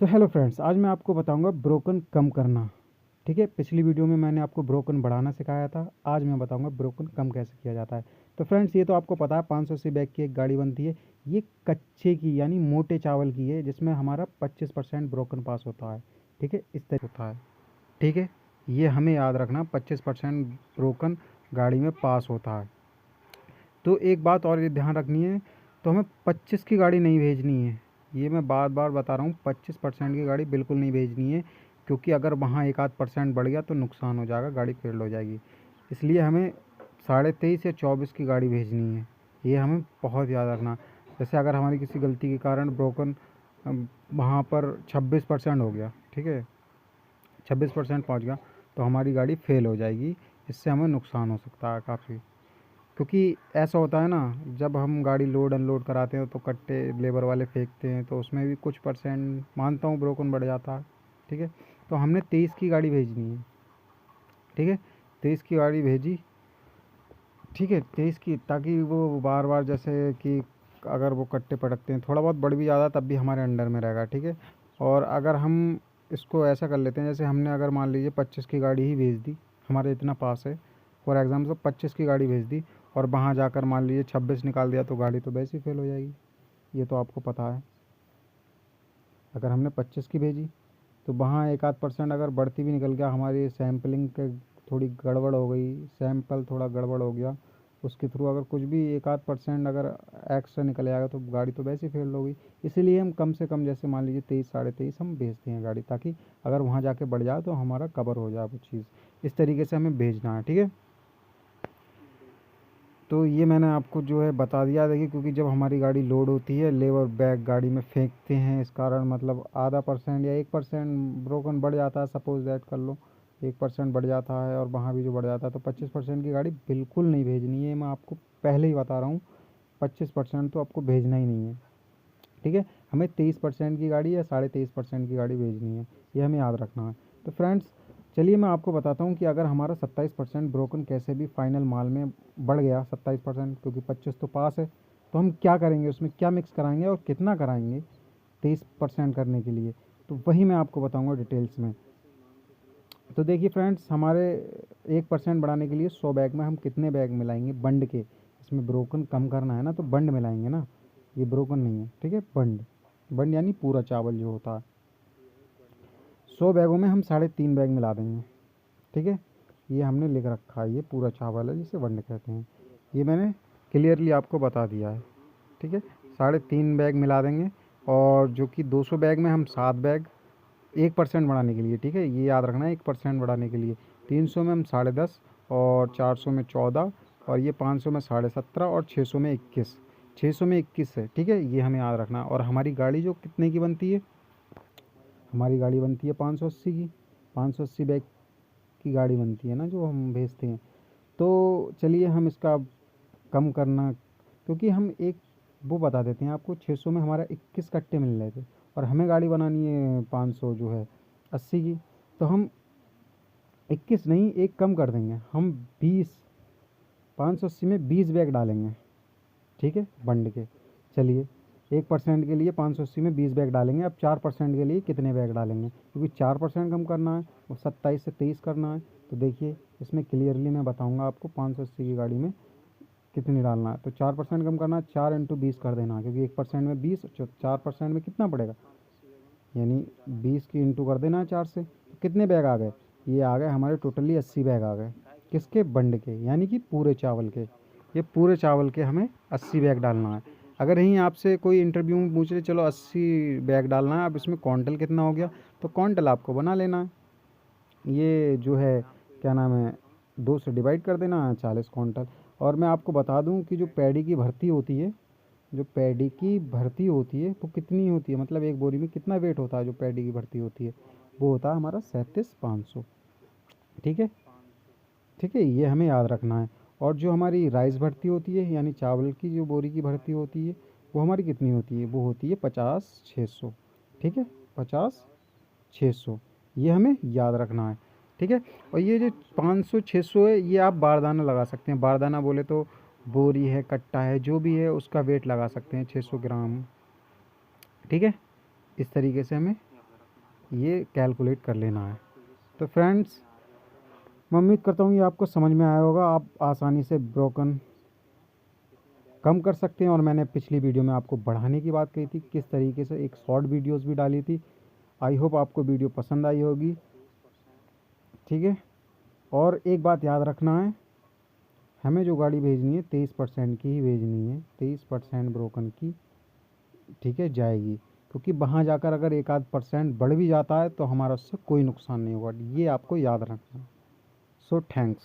तो hello friends, आज मैं आपको बताऊंगा ब्रोकन कम करना। ठीक है, पिछली वीडियो में मैंने आपको ब्रोकन बढ़ाना सिखाया था। आज मैं बताऊंगा ब्रोकन कम कैसे किया जाता है। तो फ्रेंड्स, ये तो आपको पता है 580 बैग की एक गाड़ी बनती है। ये कच्चे की यानी मोटे चावल की है, जिसमें हमारा 25% ब्रोकन पास होता है। ठीक है, इस तरह होता है। ठीक है, ये हमें याद रखना, 25% ब्रोकन गाड़ी में पास होता है। तो एक बात और ये ध्यान रखनी है, तो हमें 25 की गाड़ी नहीं भेजनी है। ये मैं बार बार बता रहा हूँ, 25% की गाड़ी बिल्कुल नहीं भेजनी है, क्योंकि अगर वहाँ एक आध परसेंट बढ़ गया तो नुकसान हो जाएगा, गाड़ी फेल हो जाएगी। इसलिए हमें 23.5 या 24 की गाड़ी भेजनी है। ये हमें बहुत याद रखना। जैसे अगर हमारी किसी गलती के कारण ब्रोकन वहाँ पर 26% हो गया, ठीक है, 26% पहुँच गया, तो हमारी गाड़ी फेल हो जाएगी। इससे हमें नुकसान हो सकता है काफ़ी। क्योंकि ऐसा होता है ना, जब हम गाड़ी लोड अनलोड कराते हैं तो कट्टे लेबर वाले फेंकते हैं, तो उसमें भी कुछ परसेंट मानता हूँ ब्रोकन बढ़ जाता है। ठीक है, तो हमने 23 की गाड़ी भेजनी है। ठीक है, 23 की गाड़ी भेजी। ठीक है, 23 की, ताकि वो बार बार जैसे कि अगर वो कट्टे पटकते हैं, थोड़ा बहुत बढ़ भी ज़्यादा तब भी हमारे अंडर में रहेगा। ठीक है, और अगर हम इसको ऐसा कर लेते हैं, जैसे हमने अगर मान लीजिए 25 की गाड़ी ही भेज दी, हमारे इतना पास है, फॉर एग्ज़ाम्पल 25 की गाड़ी भेज दी, और वहाँ जाकर मान लीजिए 26 निकाल दिया, तो गाड़ी तो वैसे ही फेल हो जाएगी। ये तो आपको पता है। अगर हमने 25 की भेजी, तो वहाँ एक आध परसेंट अगर बढ़ती भी निकल गया, हमारी सैम्पलिंग के थोड़ी गड़बड़ हो गई, सैंपल थोड़ा गड़बड़ हो गया, उसके थ्रू अगर कुछ भी एक आध परसेंट अगर एक्स्ट्रा निकल आएगा, तो गाड़ी तो वैसे ही फेल हो गई। इसीलिए हम कम से कम, जैसे मान लीजिए 23 23.5 हम भेजते हैं गाड़ी, ताकि अगर वहाँ जाके बढ़ जाए तो हमारा कवर हो जाए वो चीज़। इस तरीके से हमें भेजना है। ठीक है, तो ये मैंने आपको जो है बता दिया। देखिए, क्योंकि जब हमारी गाड़ी लोड होती है, लेबर बैग गाड़ी में फेंकते हैं, इस कारण मतलब आधा परसेंट या 1% ब्रोकन बढ़ जाता है, सपोज दैट कर लो 1% बढ़ जाता है, और वहाँ भी जो बढ़ जाता है, तो 25% की गाड़ी बिल्कुल नहीं भेजनी है। मैं आपको पहले ही बता रहा हूँ, 25% तो आपको भेजना ही नहीं है। ठीक है, हमें 23% की गाड़ी या 23.5% की गाड़ी भेजनी है, ये हमें याद रखना है। तो फ्रेंड्स, चलिए मैं आपको बताता हूँ कि अगर हमारा 27% ब्रोकन कैसे भी फाइनल माल में बढ़ गया, 27%, क्योंकि 25 तो पास है, तो हम क्या करेंगे, उसमें क्या मिक्स कराएंगे और कितना कराएंगे 23% करने के लिए, तो वही मैं आपको बताऊँगा डिटेल्स में। तो देखिए फ्रेंड्स, हमारे 1% बढ़ाने के लिए 100 बैग में हम कितने बैग मिलाएंगे बंड के। इसमें ब्रोकन कम करना है ना, तो बंड मिलाएंगे ना, ये ब्रोकन नहीं है। ठीक है, बंड, बंड यानी पूरा चावल जो होता है। 100 बैगों में हम 3.5 बैग मिला देंगे। ठीक है, ये हमने लिख रखा है, ये पूरा चावल है जिसे बंड कहते हैं। ये मैंने क्लियरली आपको बता दिया है। ठीक है, 3.5 बैग मिला देंगे, और जो कि 200 बैग में हम 7 बैग, 1% बढ़ाने के लिए। ठीक है, ये याद रखना है, 1% बढ़ाने के लिए। 300 में हम 10.5, और 400 में 14, और ये 500 में 17.5, और 600 में 21। 600 में 21 है। ठीक है, ये हमें याद रखना है। और हमारी गाड़ी जो कितने की बनती है, हमारी गाड़ी बनती है 580 की। 580 बैग की गाड़ी बनती है ना, जो हम भेजते हैं। तो चलिए हम इसका कम करना, क्योंकि हम एक वो बता देते हैं आपको, 600 में हमारा 21 कट्टे मिल रहे थे, और हमें गाड़ी बनानी है 500 जो है 80 की, तो हम 21 नहीं, एक कम कर देंगे हम, 20, 580 में 20 बैग डालेंगे। ठीक है, बंड के। चलिए, 1% के लिए 580 में 20 बैग डालेंगे। अब 4% के लिए कितने बैग डालेंगे, क्योंकि 4% कम करना है और 27 से 23 करना है। तो देखिए, इसमें क्लियरली मैं बताऊंगा आपको 580 की गाड़ी में कितनी डालना है। तो 4% कम करना है, 4 × 20 कर देना है, क्योंकि 1% में 20, 4% में कितना पड़ेगा, यानी 20 की इंटू कर देना है 4 से। तो कितने बैग आ गए, ये आ गए हमारे टोटली 80 बैग आ गए। किसके, बंड के, यानी कि पूरे चावल के। ये पूरे चावल के हमें 80 बैग डालना है। अगर यहीं आपसे कोई इंटरव्यू में पूछ रहे, चलो 80 बैग डालना है, अब इसमें क्वांटल कितना हो गया, तो क्वांटल आपको बना लेना है। ये जो है, क्या नाम है, 2 से डिवाइड कर देना है, 40 क्वांटल। और मैं आपको बता दूं कि जो पैडी की भर्ती होती है, जो पैडी की भर्ती होती है वो कितनी होती है, मतलब एक बोरी में कितना वेट होता है, जो पैडी की भर्ती होती है वो होता है हमारा 37,500। ठीक है, ठीक है, ये हमें याद रखना है। और जो हमारी राइस भर्ती होती है, यानी चावल की जो बोरी की भर्ती होती है, वो हमारी कितनी होती है, वो होती है 50,600। ठीक है, 50,600, ये हमें याद रखना है। ठीक है, और ये जो 500 600 है, ये आप बारदाना लगा सकते हैं। बारदाना बोले तो बोरी है, कट्टा है, जो भी है उसका वेट लगा सकते हैं, 600 ग्राम। ठीक है, इस तरीके से हमें ये कैलकुलेट कर लेना है। तो फ्रेंड्स, मैं उम्मीद करता हूँ ये आपको समझ में आया होगा। आप आसानी से ब्रोकन कम कर सकते हैं। और मैंने पिछली वीडियो में आपको बढ़ाने की बात कही थी, किस तरीके से एक शॉर्ट वीडियोस भी डाली थी। आई होप आपको वीडियो पसंद आई होगी। ठीक है, और एक बात याद रखना है, हमें जो गाड़ी भेजनी है 23% की ही भेजनी है, 23% ब्रोकन की, ठीक है, जाएगी। क्योंकि वहाँ जाकर अगर एक आध % बढ़ भी जाता है तो हमारा उससे कोई नुकसान नहीं होगा, ये आपको याद रखना है। So thanks.